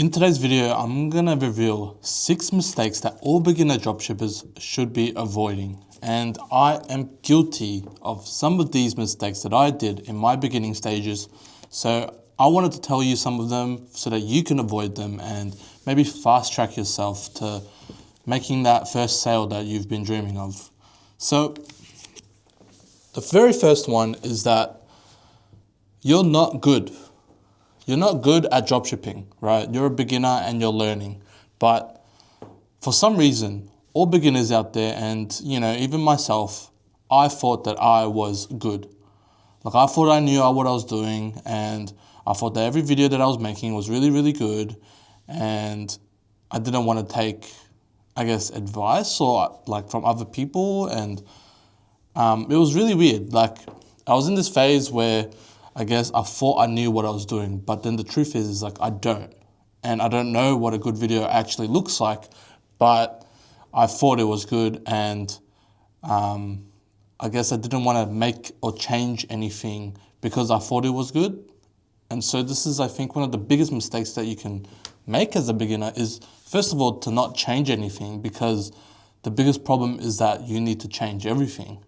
In today's video, I'm gonna reveal 6 mistakes that all beginner dropshippers should be avoiding. And I am guilty of some of these mistakes that I did in my beginning stages. So I wanted to tell you some of them so that you can avoid them and maybe fast track yourself to making that first sale that you've been dreaming of. So the very first one is that you're not good. You're not good at dropshipping, right? You're a beginner and you're learning. But for some reason, all beginners out there, and even myself, I thought that I was good. Like I thought I knew what I was doing, and I thought that every video that I was making was really, really good. And I didn't want to take, advice or like from other people. And it was really weird. Like I was in this phase where I thought I knew what I was doing, but then the truth is like I don't. And I don't know what a good video actually looks like, but I thought it was good, and I didn't want to make or change anything because I thought it was good. And so this is, I think, one of the biggest mistakes that you can make as a beginner is, first of all, to not change anything, because the biggest problem is that you need to change everything.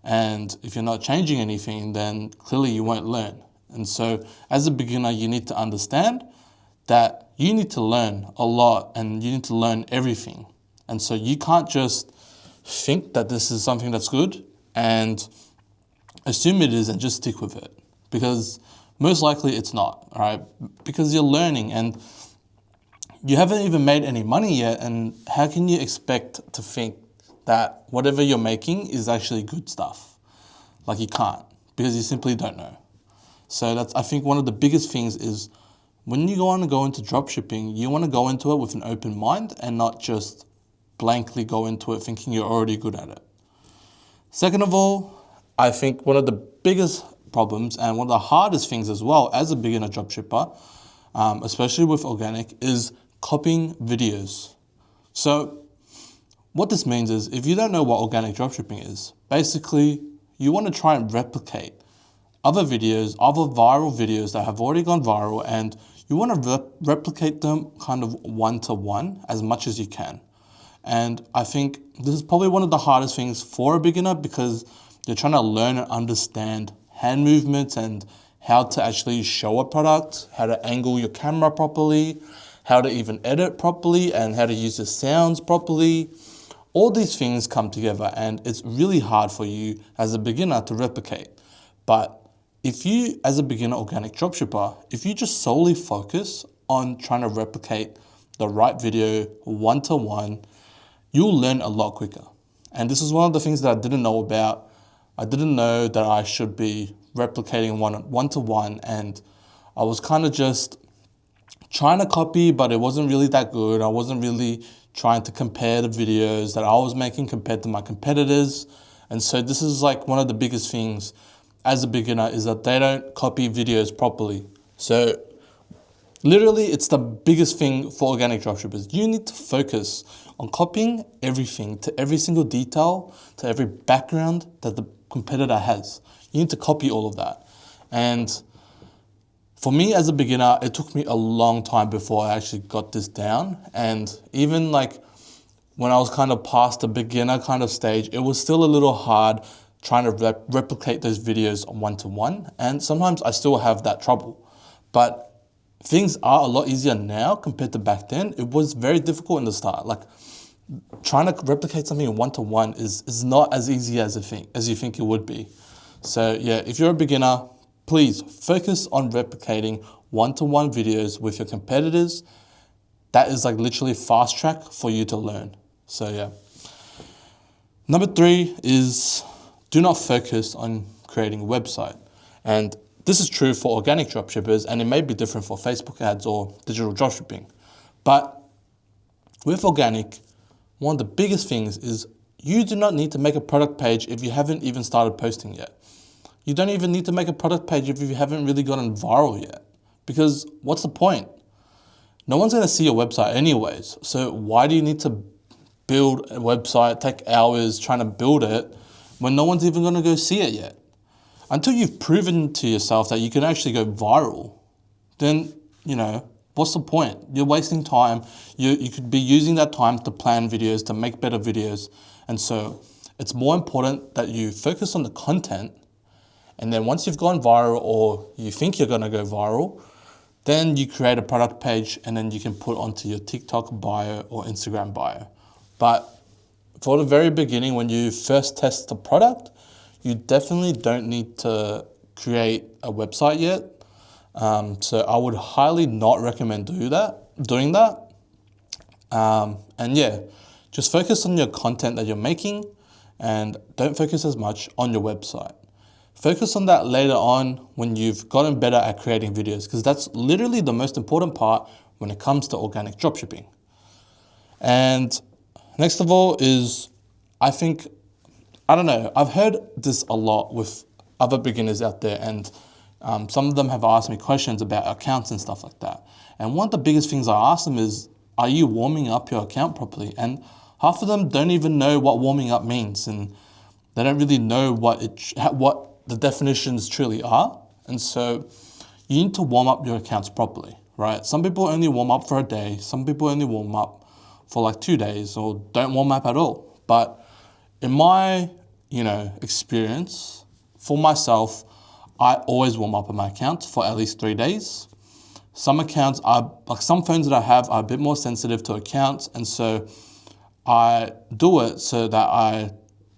And if you're not changing anything, then clearly you won't learn. And so as a beginner, you need to understand that you need to learn a lot and you need to learn everything. And so you can't just think that this is something that's good and assume it is and just stick with it, because most likely it's not, right? Because you're learning and you haven't even made any money yet. And how can you expect to think that whatever you're making is actually good stuff? Like you can't, because you simply don't know. So that's, I think, one of the biggest things is when you want to go into dropshipping, you want to go into it with an open mind and not just blankly go into it thinking you're already good at it. Second of all, I think one of the biggest problems and one of the hardest things as well as a beginner dropshipper, especially with organic, is copying videos. So what this means is, if you don't know what organic dropshipping is, basically you want to try and replicate other videos, other viral videos that have already gone viral, and you want to replicate them kind of one-to-one as much as you can. And I think this is probably one of the hardest things for a beginner, because you're trying to learn and understand hand movements and how to actually show a product, how to angle your camera properly, how to even edit properly, and how to use the sounds properly. All these things come together, and it's really hard for you as a beginner to replicate. But if you, as a beginner organic dropshipper, if you just solely focus on trying to replicate the right video one-to-one, you'll learn a lot quicker. And this is one of the things that I didn't know about. I didn't know that I should be replicating one-to-one, and I was kind of just trying to copy, but it wasn't really that good. I wasn't really trying to compare the videos that I was making compared to my competitors. And so this is like one of the biggest things as a beginner, is that they don't copy videos properly. So literally, it's the biggest thing for organic dropshippers. You need to focus on copying everything, to every single detail, to every background that the competitor has. You need to copy all of that. And for me as a beginner, it took me a long time before I actually got this down. And even like when I was kind of past the beginner kind of stage, it was still a little hard trying to replicate those videos one-to-one. And sometimes I still have that trouble. But things are a lot easier now compared to back then. It was very difficult in the start. Like trying to replicate something one-to-one is not as easy as you think it would be. So yeah, if you're a beginner, please focus on replicating one-to-one videos with your competitors. That is like literally fast track for you to learn. So yeah. Number 3 is, do not focus on creating a website. And this is true for organic dropshippers, and it may be different for Facebook ads or digital dropshipping. But with organic, one of the biggest things is you do not need to make a product page if you haven't even started posting yet. You don't even need to make a product page if you haven't really gotten viral yet. Because what's the point? No one's going to see your website anyways. So why do you need to build a website, take hours trying to build it, when no one's even going to go see it yet? Until you've proven to yourself that you can actually go viral, then, what's the point? You're wasting time. You could be using that time to plan videos, to make better videos. And so it's more important that you focus on the content. And then once you've gone viral, or you think you're going to go viral, then you create a product page and then you can put onto your TikTok bio or Instagram bio. But for the very beginning, when you first test the product, you definitely don't need to create a website yet. So I would highly not recommend doing that. And yeah, just focus on your content that you're making and don't focus as much on your website. Focus on that later on when you've gotten better at creating videos, because that's literally the most important part when it comes to organic dropshipping. And next of all is, I don't know, I've heard this a lot with other beginners out there, and some of them have asked me questions about accounts and stuff like that. And one of the biggest things I ask them is, are you warming up your account properly? And half of them don't even know what warming up means, and they don't really know what the definitions truly are. And so you need to warm up your accounts properly, right? Some people only warm up for a day. Some people only warm up for like 2 days, or don't warm up at all. But in my, experience, for myself, I always warm up on my account for at least 3 days. Some accounts are, like some phones that I have are a bit more sensitive to accounts. And so I do it so that I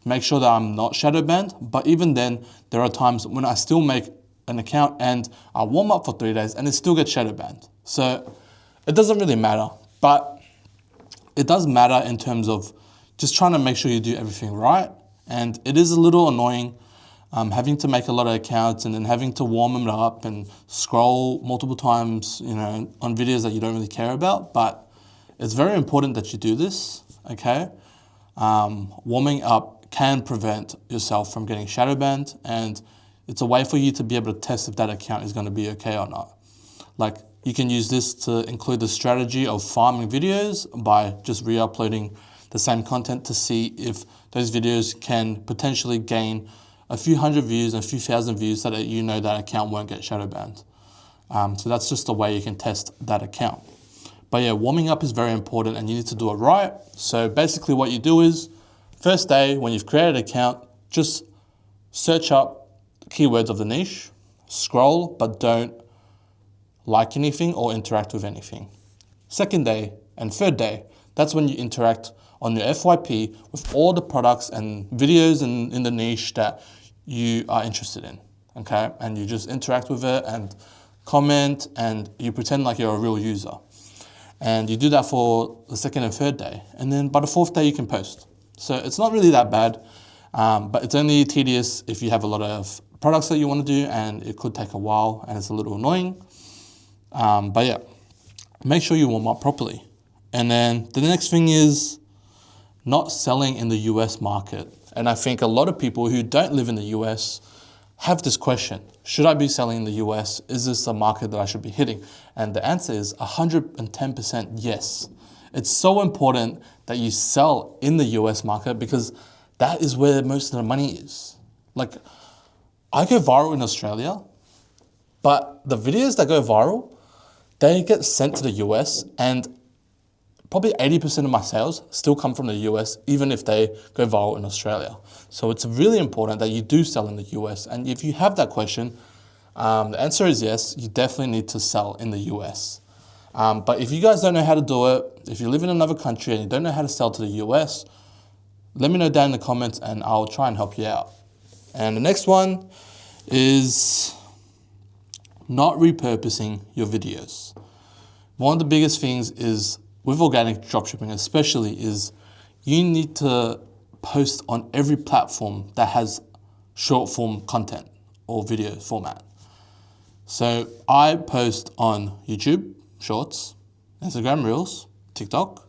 make sure that I'm not shadow banned. But even then, there are times when I still make an account and I warm up for 3 days and it still gets shadow banned. So it doesn't really matter, but it does matter in terms of just trying to make sure you do everything right. And it is a little annoying having to make a lot of accounts and then having to warm them up and scroll multiple times, on videos that you don't really care about. But it's very important that you do this, okay? Warming up can prevent yourself from getting shadow banned, and it's a way for you to be able to test if that account is going to be okay or not. Like, you can use this to include the strategy of farming videos by just re-uploading the same content to see if those videos can potentially gain a few hundred views and a few thousand views so that that account won't get shadow banned. So that's just a way you can test that account. But yeah, warming up is very important and you need to do it right. So basically what you do is, first day, when you've created an account, just search up keywords of the niche, scroll, but don't like anything or interact with anything. Second day and third day, that's when you interact on your FYP with all the products and videos in the niche that you are interested in, okay? And you just interact with it and comment and you pretend like you're a real user. And you do that for the second and third day. And then by the fourth day, you can post. So it's not really that bad, but it's only tedious if you have a lot of products that you want to do and it could take a while and it's a little annoying. But yeah, make sure you warm up properly. And then the next thing is not selling in the US market. And I think a lot of people who don't live in the US have this question: should I be selling in the US? Is this a market that I should be hitting? And the answer is 110% yes. It's so important that you sell in the US market because that is where most of the money is. Like, I go viral in Australia, but the videos that go viral, they get sent to the US, and probably 80% of my sales still come from the US, even if they go viral in Australia. So it's really important that you do sell in the US. And if you have that question, the answer is yes, you definitely need to sell in the US. But if you guys don't know how to do it, if you live in another country and you don't know how to sell to the US, let me know down in the comments and I'll try and help you out. And the next one is not repurposing your videos. One of the biggest things is with organic dropshipping especially is you need to post on every platform that has short form content or video format. So I post on YouTube Shorts, Instagram Reels, TikTok,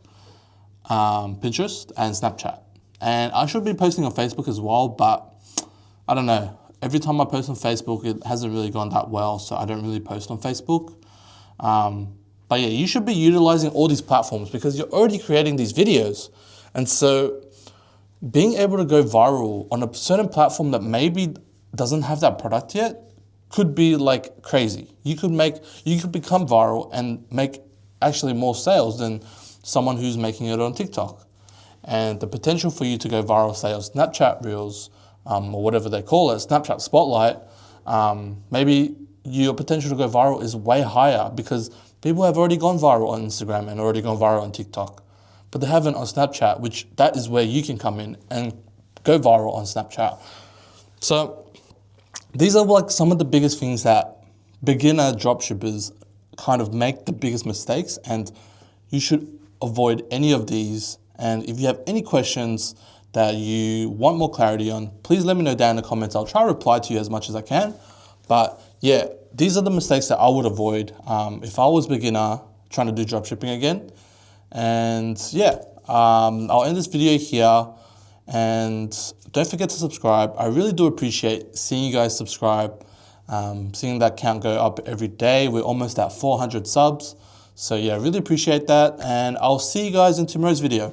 Pinterest, and Snapchat. And I should be posting on Facebook as well, but I don't know. Every time I post on Facebook, it hasn't really gone that well, so I don't really post on Facebook. But yeah, you should be utilizing all these platforms because you're already creating these videos. And so being able to go viral on a certain platform that maybe doesn't have that product yet could be like crazy. You could become viral and make actually more sales than someone who's making it on TikTok. And the potential for you to go viral, say on Snapchat Reels, or whatever they call it, Snapchat Spotlight, maybe your potential to go viral is way higher because people have already gone viral on Instagram and already gone viral on TikTok, but they haven't on Snapchat, which that is where you can come in and go viral on Snapchat. So these are like some of the biggest things that beginner dropshippers kind of make the biggest mistakes, and you should avoid any of these. And if you have any questions that you want more clarity on, please let me know down in the comments. I'll try to reply to you as much as I can. But yeah, these are the mistakes that I would avoid if I was beginner trying to do dropshipping again. And yeah, I'll end this video here. And don't forget to subscribe. I really do appreciate seeing you guys subscribe, seeing that count go up every day. We're almost at 400 subs. So yeah, really appreciate that. And I'll see you guys in tomorrow's video.